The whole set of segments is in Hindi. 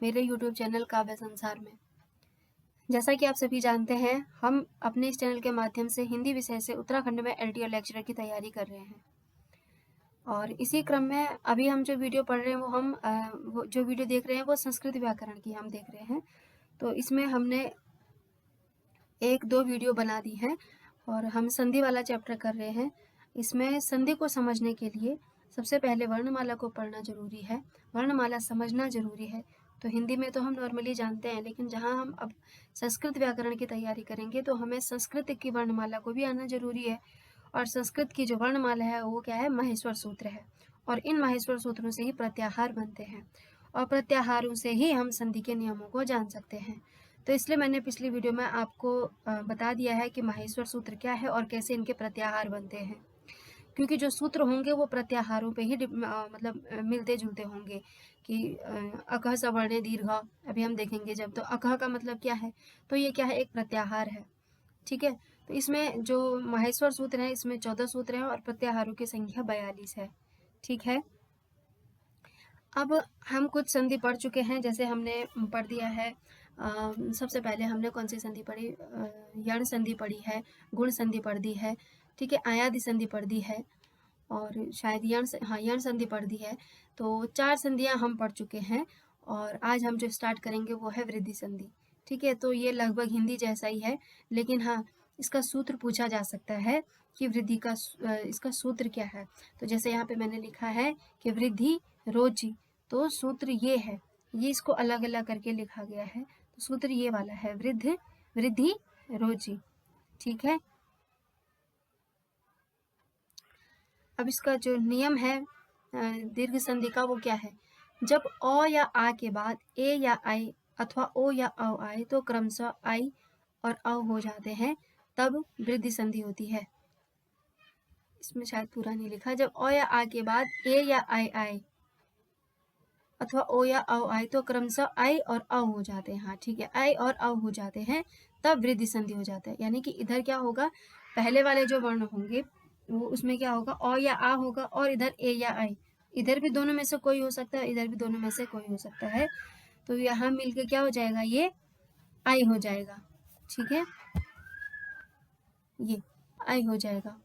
मेरे YouTube चैनल काव्य संसार में। जैसा कि आप सभी जानते हैं, हम अपने इस चैनल के माध्यम से हिंदी विषय से उत्तराखंड में LTR लेक्चरर की तैयारी कर रहे हैं। और इसी क्रम में अभी हम जो वीडियो पढ़ रहे हैं वो जो वीडियो देख रहे हैं वो संस्कृत व्याकरण की हम देख रहे हैं। तो इसमें हमने 1-2 वीडियो बना दी हैं और हम संधि वाला चैप्टर कर रहे हैं। इसमें संधि को समझने के लिए सबसे पहले वर्णमाला को पढ़ना जरूरी है, वर्णमाला समझना जरूरी है। तो हिंदी में तो हम नॉर्मली जानते हैं, लेकिन जहाँ हम अब संस्कृत व्याकरण की तैयारी करेंगे तो हमें संस्कृत की वर्णमाला को भी आना जरूरी है। और संस्कृत की जो वर्णमाला है वो क्या है, महेश्वर सूत्र है। और इन महेश्वर सूत्रों से ही प्रत्याहार बनते हैं और प्रत्याहारों से ही हम संधि के नियमों को जान सकते हैं। तो इसलिए मैंने पिछली वीडियो में आपको बता दिया है कि महेश्वर सूत्र क्या है और कैसे इनके प्रत्याहार बनते हैं, क्योंकि जो सूत्र होंगे वो प्रत्याहारों पे ही मिलते जुलते होंगे कि अकह सवर्णे दीर्घ, अभी हम देखेंगे जब। तो अकह का मतलब क्या है, तो ये क्या है, एक प्रत्याहार है। ठीक है, तो इसमें जो महेश्वर सूत्र है इसमें 14 सूत्र हैं और प्रत्याहारों की संख्या 42 है। ठीक है, अब हम कुछ संधि पढ़ चुके हैं। जैसे हमने पढ़ दिया है, सबसे पहले हमने कौन सी संधि पढ़ी, यण संधि पढ़ी है, गुण संधि पढ़ दी है। ठीक है, आयादि संधि पढ़ दी है और शायद यण संधि पढ़ दी है। तो 4 संधियां हम पढ़ चुके हैं और आज हम जो स्टार्ट करेंगे वो है वृद्धि संधि। ठीक है, तो ये लगभग हिंदी जैसा ही है, लेकिन हाँ, इसका सूत्र पूछा जा सकता है कि वृद्धि का इसका सूत्र क्या है। तो जैसे यहाँ पे मैंने लिखा है कि वृद्धि रोचि, तो सूत्र ये है, ये इसको अलग अलग करके लिखा गया है। तो सूत्र ये वाला है, वृद्धि रोचि। ठीक है, अब इसका जो नियम है दीर्घ संधि का वो क्या है, जब अ या आ के बाद ए या आई अथवा ओ या औ आए तो क्रमशः आई और औ हो जाते हैं, तब वृद्धि संधि होती है। इसमें शायद पूरा नहीं लिखा, जब अ या आ के बाद ए या आई आए अथवा ओ या औ आए तो क्रमशः आई और औ हो जाते हैं। हाँ ठीक है, आई और औ हो जाते हैं तब वृद्धि संधि हो जाता है। यानी कि इधर क्या होगा, पहले वाले जो वर्ण होंगे वो उसमें क्या होगा, अ या आ होगा और इधर ए या आई, इधर भी दोनों में से कोई हो सकता है, इधर भी दोनों में से कोई हो सकता है। तो यहाँ मिलके क्या हो जाएगा, ये आई हो जाएगा। ठीक है, ये आई हो जाएगा,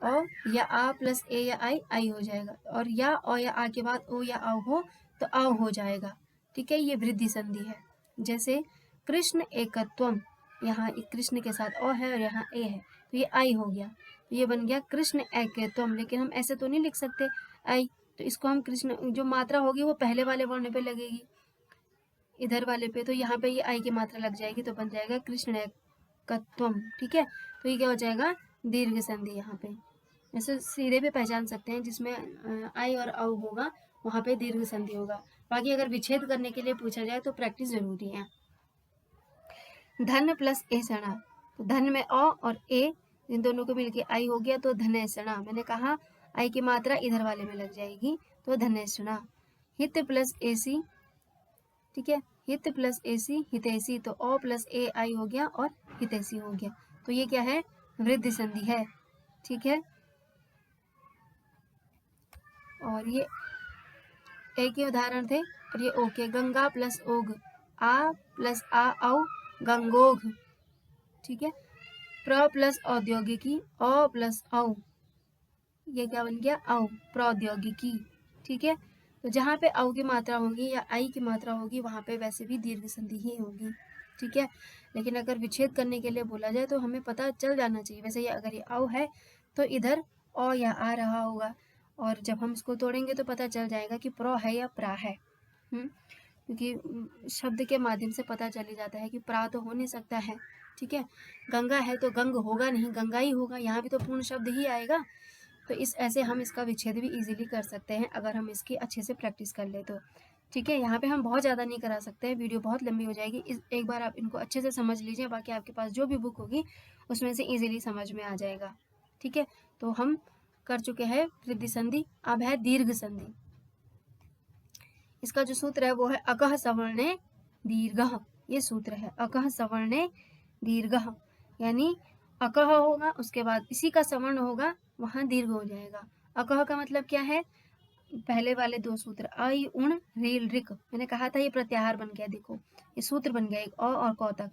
ओ या आ प्लस ए या आई हो जाएगा। और या ओ या आ के बाद ओ या आओ हो तो आओ हो जाएगा। ठीक है, ये वृद्धि संधि है। जैसे कृष्ण एकत्वम, यहाँ कृष्ण के साथ ओ है और यहाँ ए है, तो ये आई हो गया, तो ये बन गया कृष्ण एकत्वम। लेकिन हम ऐसे तो नहीं लिख सकते आई, तो इसको हम कृष्ण, जो मात्रा होगी वो पहले वाले वर्ण पे लगेगी, इधर वाले पे, तो यहाँ पे ये आई की मात्रा लग जाएगी, तो बन जाएगा कृष्ण एकत्वम। ठीक है, तो ये क्या हो जाएगा, दीर्घ संधि। यहाँ पे ऐसे सीधे भी पहचान सकते हैं, जिसमें आई और औ होगा वहां पे दीर्घ संधि होगा। बाकी अगर विच्छेद करने के लिए पूछा जाए तो प्रैक्टिस जरूरी है। धन प्लस ए सणा, तो धन में अ और ए, इन दोनों को मिलके आई हो गया, तो धनेसणा। मैंने कहा आई की मात्रा इधर वाले में लग जाएगी, तो धनेसणा। हित प्लस एसी, ठीक है, हित प्लस एसी हितैषी, तो अ प्लस ए आई हो गया और हितैषी हो गया, तो ये क्या है, वृद्धि संधि है। ठीक है, और ये एक ही उदाहरण थे और ये ओके, गंगा प्लस ओग, आ प्लस आ औ गंगोग। ठीक है, प्र प्लस औद्योगिकी, अ प्लस औ, ये क्या बन गया, औ, प्रौद्योगिकी। ठीक है, तो जहाँ पे औ की मात्रा होगी या आई की मात्रा होगी वहाँ पे वैसे भी दीर्घ संधि ही होगी। ठीक है, लेकिन अगर विच्छेद करने के लिए बोला जाए तो हमें पता चल जाना चाहिए। वैसे ये अगर ये औ है तो इधर अ या आ रहा होगा, और जब हम इसको तोड़ेंगे तो पता चल जाएगा कि प्र है या प्रा है। क्योंकि शब्द के माध्यम से पता चल ही जाता है कि प्रा तो हो नहीं सकता है। ठीक है, गंगा है तो गंग होगा नहीं, गंगा ही होगा, यहाँ भी तो पूर्ण शब्द ही आएगा। तो ऐसे हम इसका विच्छेद भी इजीली कर सकते हैं अगर हम इसकी अच्छे से प्रैक्टिस कर ले तो। ठीक है, यहाँ पे हम बहुत ज़्यादा नहीं करा सकते हैं, वीडियो बहुत लंबी हो जाएगी। एक बार आप इनको अच्छे से समझ लीजिए, बाकी आपके पास जो भी बुक होगी उसमें से इजीली समझ में आ जाएगा। ठीक है, तो हम कर चुके हैं वृद्धि संधि, अब है दीर्घ संधि। इसका जो सूत्र है वो है अकह सवर्णे दीर्घः, ये सूत्र है, अकह सवर्णे दीर्घः, यानी अकह होगा उसके बाद इसी का सवर्ण होगा, वहां दीर्घ हो जाएगा। अकह का मतलब क्या है, पहले वाले दो सूत्र अ ई उण रील रिक, मैंने कहा था ये प्रत्याहार बन गया, देखो ये सूत्र बन गया एक अ और क तक,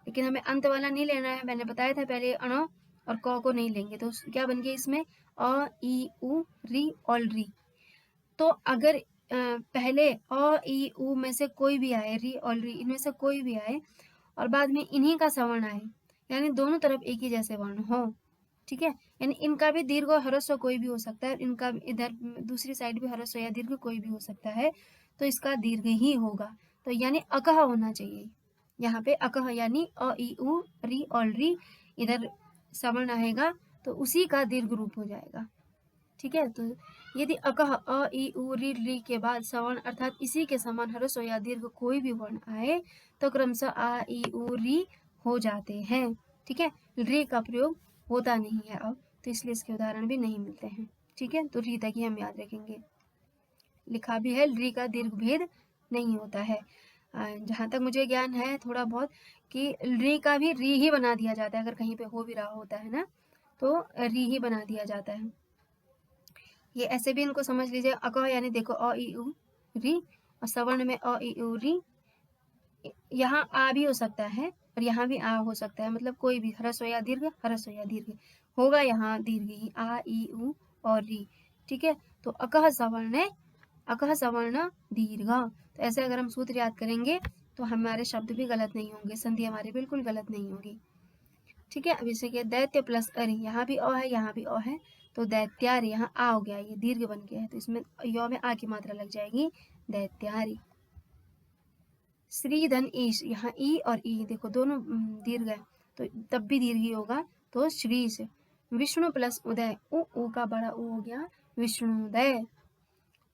लेकिन हमें अंत वाला नहीं लेना है। मैंने बताया था पहले अण और क को नहीं लेंगे, तो क्या बन गया इसमें अ ई उ री ऑल री। तो अगर पहले अ ई उ में से कोई भी आए, री ऑल री इनमें से कोई भी आए और बाद में इन्हीं का सवर्ण आए, यानी दोनों तरफ एक ही जैसे वर्ण हो, ठीक है, यानी इनका भी दीर्घ और ह्रस्व कोई भी हो सकता है, इनका इधर दूसरी साइड भी ह्रस्व या दीर्घ कोई भी हो सकता है, तो इसका दीर्घ ही होगा। तो यानी अकह होना चाहिए यहाँ पे, अकह यानी अ ई उ री ऑल री, इधर सवर्ण आएगा तो उसी का दीर्घ रूप हो जाएगा, ठीक है। तो यदि अकह अ ई उ री के बाद सवर्ण अर्थात इसी के समान ह्रस्व या दीर्घ कोई भी वर्ण आए तो क्रमशः आ ई उ री हो जाते हैं, ठीक है। री का प्रयोग होता नहीं है अब, तो इसलिए इसके उदाहरण भी नहीं मिलते हैं, ठीक है। तो री तक ही हम याद रखेंगे, लिखा भी है री का दीर्घ भेद नहीं होता है। जहाँ तक मुझे ज्ञान है थोड़ा बहुत कि री का भी री ही बना दिया जाता है, अगर कहीं पे हो भी रहा होता है ना तो री ही बना दिया जाता है। ये ऐसे भी इनको समझ लीजिए, अकह यानी देखो अ ई उ री और सवर्ण में अ ई उ री, यहाँ आ भी हो सकता है और यहाँ भी आ हो सकता है, मतलब कोई भी ह्रस्व या दीर्घ, ह्रस्व या दीर्घ होगा, यहाँ दीर्घ ही आ ई उ और री, ठीक है। तो अकह सवर्ण दीर्घ, तो ऐसे अगर हम सूत्र याद करेंगे तो हमारे शब्द भी गलत नहीं होंगे, संधि हमारी बिल्कुल गलत नहीं होगी, ठीक है। अब इसे क्या दैत्य प्लस अरि, यहाँ भी अ है यहाँ भी अ है, तो दैत्यारि, यहाँ आ हो गया, ये दीर्घ बन गया है, तो इसमें य में आ की मात्रा लग जाएगी, दैत्यारि। श्रीधन ईश, यहाँ ई और ई देखो दोनों दीर्घ है, तो तब भी दीर्घ ही होगा, तो श्री से। विष्णु प्लस उदय, उ का बड़ा उ हो गया विष्णुदय।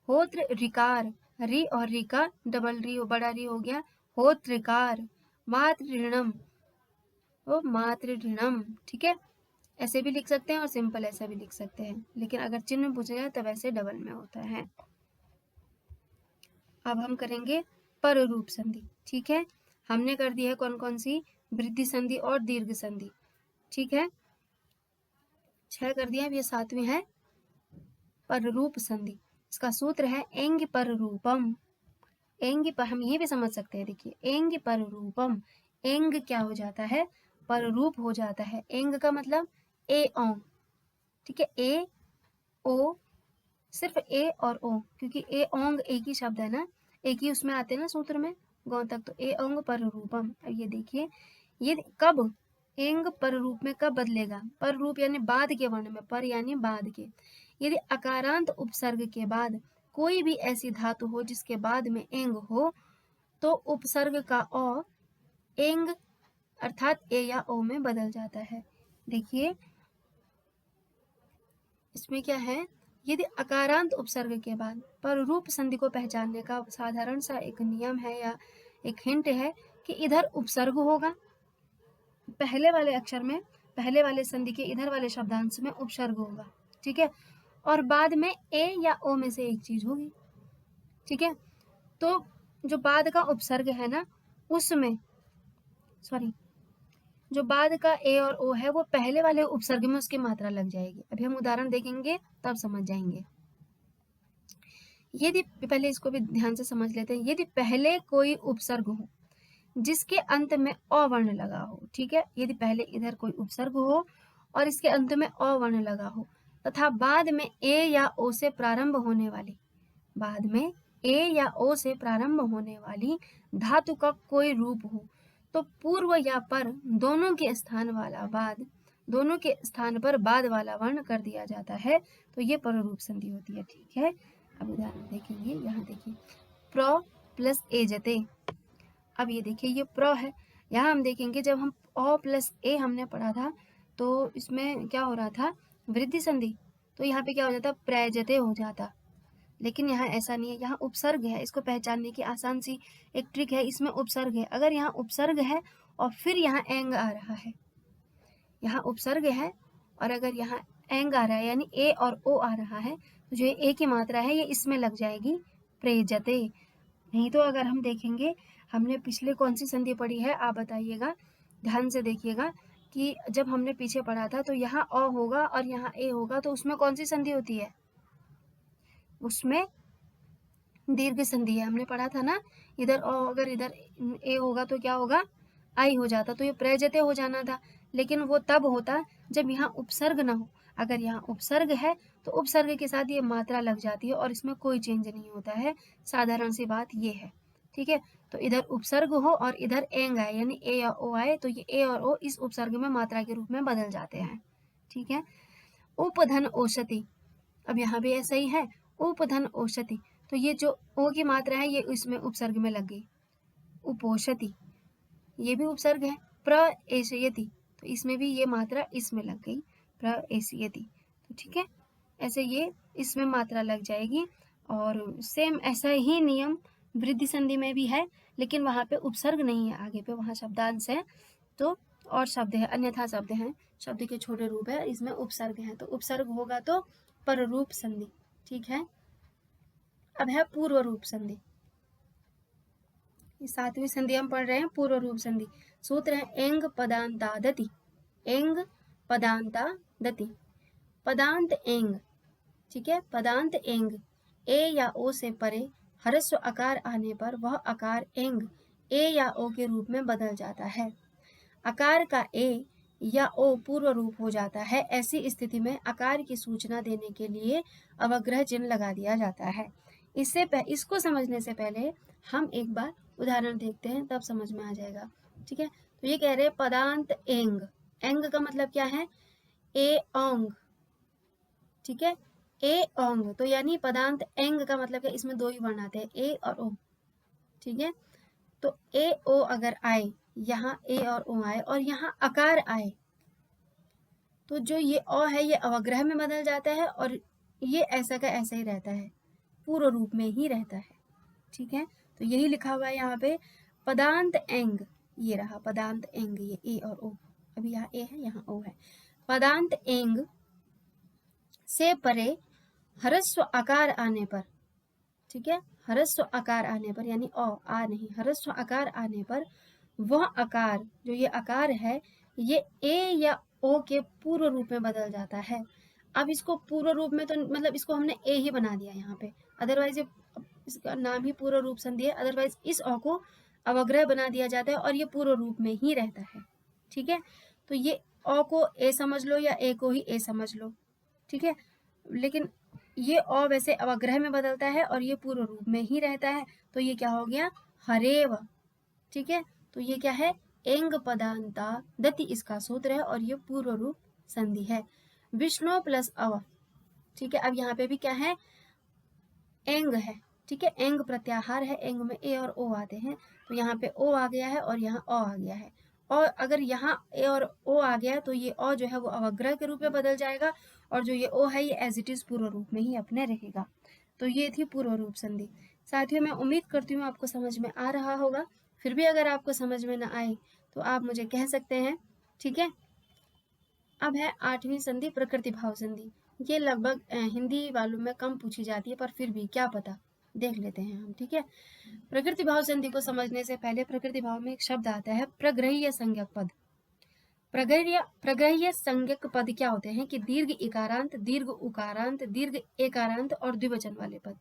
होत्र ऋकार, री और री का डबल री बड़ा री हो गया होत्रिकार। मातृ ऋणम, वो मातृ ऋणम, ठीक है। ऐसे भी लिख सकते हैं और सिंपल ऐसा भी लिख सकते हैं, लेकिन अगर चिन्ह पूछा जाए तब ऐसे डबल में होता है। अब हम करेंगे पर रूप संधि, ठीक है। हमने कर दी है कौन कौन सी, वृद्धि संधि और दीर्घ संधि, ठीक है, 6 कर दिया। अब ये 7वीं है पर रूप संधि, इसका सूत्र है एंग पर रूपम। एंग पर हम ये भी समझ सकते हैं, देखिए एंग पर रूपम, एंग क्या हो जाता है, पर रूप हो जाता है। एंग का मतलब ए ओ, ठीक है, ए ओ, सिर्फ ए और ओ, क्योंकि ए ओंग एक ही शब्द है ना, एक ही उसमें आते हैं ना सूत्र में गौ तक, तो ए ओंग पर रूपम। अब ये देखिए ये कब एंग पर रूप में कब बदलेगा, पर रूप यानी बाद के वर्ण में, पर यानी बाद के, यदि अकारांत उपसर्ग के बाद कोई भी ऐसी धातु हो जिसके बाद में एंग हो तो उपसर्ग का अ एंग अर्थात ए या ओ में बदल जाता है। देखिए इसमें क्या है, यदि अकारांत उपसर्ग के बाद पर रूप संधि को पहचानने का साधारण सा एक नियम है या एक हिंट है कि इधर उपसर्ग होगा, पहले वाले अक्षर में, पहले वाले संधि के इधर वाले शब्दांश में उपसर्ग होगा, ठीक है, और बाद में ए या ओ में से एक चीज होगी, ठीक है। तो जो बाद का उपसर्ग है ना उसमें, सॉरी, जो बाद का ए और ओ है वो पहले वाले उपसर्ग में उसकी मात्रा लग जाएगी। अभी हम उदाहरण देखेंगे तब समझ जाएंगे। यदि पहले इसको भी ध्यान से समझ लेते हैं, यदि पहले कोई उपसर्ग हो जिसके अंत में अ वर्ण लगा हो, ठीक है, यदि पहले इधर कोई उपसर्ग हो और इसके अंत में अ वर्ण लगा हो तथा बाद में ए या ओ से प्रारंभ होने वाली, बाद में ए या ओ से प्रारंभ होने वाली धातु का कोई रूप हो तो पूर्व या पर दोनों के स्थान वाला बाद, दोनों के स्थान पर बाद वाला वर्ण कर दिया जाता है, तो ये पररूप संधि होती है, ठीक है। अब उदाहरण देखेंगे, यहाँ देखिए प्र प्लस ए जते, अब ये देखिए ये प्र है, यहाँ हम देखेंगे जब हम अ प्लस ए हमने पढ़ा था तो इसमें क्या हो रहा था, वृद्धि संधि, तो यहाँ पे क्या हो जाता, प्रजते हो जाता, लेकिन यहाँ ऐसा नहीं है, यहाँ उपसर्ग है। इसको पहचानने की आसान सी एक ट्रिक है, इसमें उपसर्ग है, अगर यहाँ उपसर्ग है और फिर यहाँ एंग आ रहा है, यहाँ उपसर्ग है और अगर यहाँ एंग आ रहा है यानी ए और ओ आ रहा है, तो जो ए की मात्रा है ये इसमें लग जाएगी प्रेजते। नहीं तो अगर हम देखेंगे, हमने पिछले कौन सी संधि पढ़ी है आप बताइएगा, ध्यान से देखिएगा कि जब हमने पीछे पढ़ा था तो यहाँ अ होगा और यहाँ ए होगा, तो उसमें कौन सी संधि होती है, उसमें दीर्घ संधि है, हमने पढ़ा था ना। इधर अगर इधर ए होगा तो क्या होगा, आई हो जाता, तो ये प्रजते हो जाना था, लेकिन वो तब होता जब यहाँ उपसर्ग ना हो। अगर यहाँ उपसर्ग है तो उपसर्ग के साथ ये मात्रा लग जाती है और इसमें कोई चेंज नहीं होता है, साधारण सी बात ये है। ठीक है, तो इधर उपसर्ग हो और इधर एंग आए यानी ए या ओ आए, तो ये ए और ओ इस उपसर्ग में मात्रा के रूप में बदल जाते हैं। ठीक है, उपधन औषधि, अब यहाँ भी ऐसा ही है, उपधन औषधि, तो ये जो ओ की मात्रा है ये इसमें उपसर्ग में लग गई, उपोषति, ये भी उपसर्ग है। प्रएषयति, तो इसमें भी ये मात्रा इसमें लग गई, प्रएषयति। तो ठीक है, ऐसे ये इसमें मात्रा लग जाएगी। और सेम ऐसा ही नियम वृद्धि संधि में भी है, लेकिन वहाँ पे उपसर्ग नहीं है आगे पे, वहाँ शब्दांश है, तो और शब्द है, अन्यथा शब्द हैं, शब्द के छोटे रूप है, इसमें उपसर्ग है, तो उपसर्ग होगा तो पररूप संधि। ठीक है, अब है पूर्व रूप संधि। 7वीं संधि हम पढ़ रहे हैं, पूर्व रूप संधि। सूत्र है एंग पदांतादति, एंग पदांतादति, पदांत एंग। ठीक है, पदांत एंग ए या ओ से परे ह्रस्व आकार आने पर वह आकार एंग ए या ओ के रूप में बदल जाता है। आकार का ए या ओ पूर्व रूप हो जाता है, ऐसी स्थिति में आकार की सूचना देने के लिए अवग्रह चिन्ह लगा दिया जाता है। इसको समझने से पहले हम एक बार उदाहरण देखते हैं, तब समझ में आ जाएगा। ठीक है, तो ये कह रहे हैं पदांत एंग, एंग का मतलब क्या है, ए ओंग। ठीक है, ए ओंग, तो यानी पदांत एंग का मतलब है इसमें दो ही वर्ण आते हैं, ए और ओ। ठीक है, तो ए ओ अगर आए, यहाँ ए और ओ आए और यहाँ आकार आए, तो जो ये अ है ये अवग्रह में बदल जाता है और ये ऐसा का ऐसा ही रहता है, पूर्व रूप में ही रहता है। ठीक है, तो यही लिखा हुआ है यहाँ पे पदांत एंग, ये रहा पदांत एंग, ये ए और ओ, अभी यहाँ ए है यहाँ ओ है। पदांत एंग से परे ह्रस्व आकार आने पर, ठीक है, ह्रस्व आकार आने पर यानी आ नहीं, ह्रस्व आकार आने पर वह आकार, जो ये आकार है, ये ए या ओ के पूर्व रूप में बदल जाता है। अब इसको पूर्व रूप में तो मतलब इसको हमने ए ही बना दिया यहाँ पे, अदरवाइज इसका नाम ही पूर्व रूप संधि है, अदरवाइज इस अ को अवग्रह बना दिया जाता है और ये पूर्व रूप में ही रहता है। ठीक है, तो ये अ को ए समझ लो या ए को ही ए समझ लो। ठीक है, लेकिन ये अ वैसे अवग्रह में बदलता है और ये पूर्व रूप में ही रहता है, तो ये क्या हो गया, हरेव। ठीक है, तो ये क्या है, एंग पदांता दति इसका सूत्र है और ये पूर्व रूप संधि है। विष्णु प्लस अव। ठीक है, अब यहाँ पे भी क्या है, एंग है। ठीक है, एंग प्रत्याहार है, एंग में ए और ओ आते हैं, तो यहाँ पे ओ आ गया है और यहाँ अ आ गया है, और अगर यहाँ ए और ओ आ गया तो ये अ जो है वो अवग्रह के रूप में बदल जाएगा और जो ये ओ है ये एज इट इज पूर्व रूप में ही अपने रहेगा। तो ये थी पूर्व रूप संधि। साथियों, मैं उम्मीद करती हूँ आपको समझ में आ रहा होगा, फिर भी अगर आपको समझ में ना आए तो आप मुझे कह सकते हैं। ठीक है, अब है 8वीं संधि, प्रकृति भाव संधि। ये लगभग हिंदी वालों में कम पूछी जाती है, पर फिर भी क्या पता, देख लेते हैं हम। ठीक है, प्रकृति भाव संधि को समझने से पहले प्रकृति भाव में एक शब्द आता है प्रग्रह्य संज्ञक पद। प्रग्रह्य संज्ञक पद क्या होते हैं कि दीर्घ इकारांत, दीर्घ उकारांत, दीर्घ एकारांत और द्विवचन वाले पद।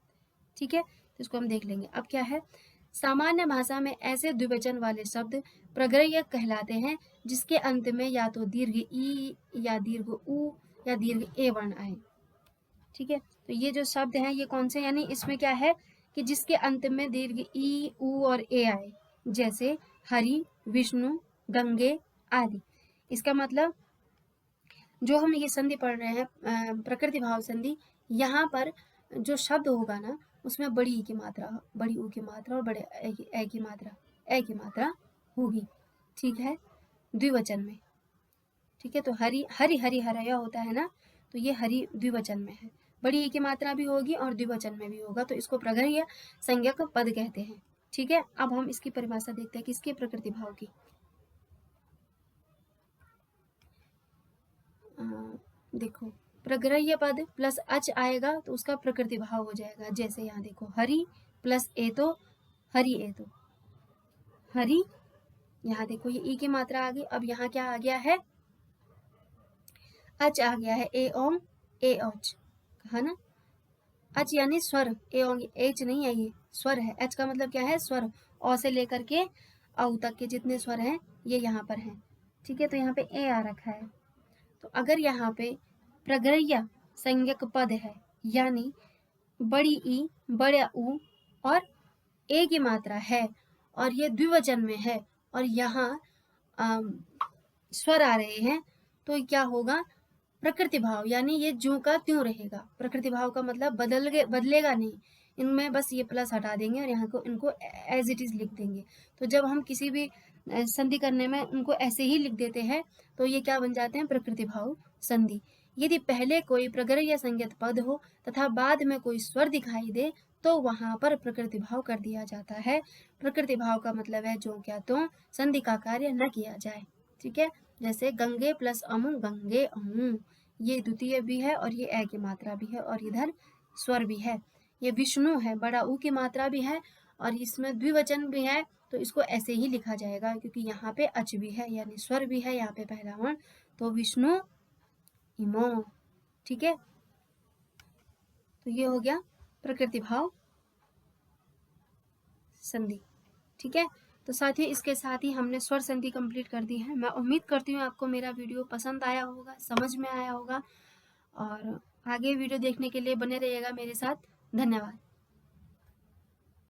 ठीक है, तो इसको हम देख लेंगे। अब क्या है, सामान्य भाषा में ऐसे द्विवचन वाले शब्द प्रग्रह्य कहलाते हैं जिसके अंत में या तो दीर्घ ई या दीर्घ उ या दीर्घ ए वर्ण आए। ठीक है, तो ये जो शब्द हैं ये कौन से, यानी इसमें क्या है कि जिसके अंत में दीर्घ ई उ और ए आए, जैसे हरि, विष्णु, गंगे आदि। इसका मतलब जो हम ये संधि पढ़ रहे हैं प्रकृति भाव संधि, यहाँ पर जो शब्द होगा ना उसमें बड़ी ई की मात्रा, बड़ी ऊ की मात्रा और बड़े ए की मात्रा होगी। ठीक है, द्विवचन में। ठीक है, तो हरि हरि हरि हरया होता है ना, तो ये हरि द्विवचन में है, बड़ी ई की मात्रा भी होगी और द्विवचन में भी होगा, तो इसको प्रग्रह्य संज्ञक पद कहते हैं। ठीक है, अब हम इसकी परिभाषा देखते हैं किसके, प्रकृति भाव की। देखो, प्रग्रह्य पद प्लस अच आएगा तो उसका प्रकृति भाव हो जाएगा। जैसे यहाँ देखो, हरि प्लस ए तो हरि ए तो हरि, यहाँ देखो ये ई की मात्रा आ गई। अब यहाँ क्या आ गया है, अच आ गया है, ए ओम ए औच, कहा ना। अच यानी स्वर, एच नहीं है, ये स्वर है। एच का मतलब क्या है? स्वर। अ से लेकर के औ तक के जितने स्वर हैं ये यहाँ पर हैं। ठीक है, तो यहाँ पे ए आ रखा है। तो अगर यहाँ पे प्रगृह्य संज्ञक पद है, यानी बड़ी ई, बड़ा ऊ और ए की मात्रा है और ये द्विवचन में है और यहाँ स्वर आ रहे हैं, तो क्या होगा? प्रकृति भाव, यानी ये ज्यों का त्यों रहेगा। प्रकृति भाव का मतलब बदलेगा नहीं, इनमें बस ये प्लस हटा देंगे और यहाँ को इनको एज इट इज लिख देंगे। तो जब हम किसी भी संधि करने में उनको ऐसे ही लिख देते हैं तो ये क्या बन जाते हैं? प्रकृति भाव संधि। यदि पहले कोई प्रगृह्य संज्ञक पद हो तथा बाद में कोई स्वर दिखाई दे तो वहां पर प्रकृति भाव कर दिया जाता है। प्रकृति भाव का मतलब है जो क्या तो संधि का कार्य न किया जाए। ठीक है, जैसे गंगे प्लस अमु, गंगे अमु, ये द्वितीय भी है और ये ए की मात्रा भी है और इधर स्वर भी है। ये विष्णु है, बड़ा ऊ की मात्रा भी है और इसमें द्विवचन भी है, तो इसको ऐसे ही लिखा जाएगा क्योंकि यहाँ पे अच भी है यानी स्वर भी है यहाँ पे पहला वर्ण, तो विष्णु इमो। ठीक है, तो ये हो गया प्रकृति भाव संधि। ठीक है, तो साथियों इसके साथ ही हमने स्वर संधि कंप्लीट कर दी है। मैं उम्मीद करती हूँ आपको मेरा वीडियो पसंद आया होगा, समझ में आया होगा और आगे वीडियो देखने के लिए बने रहिएगा मेरे साथ। धन्यवाद।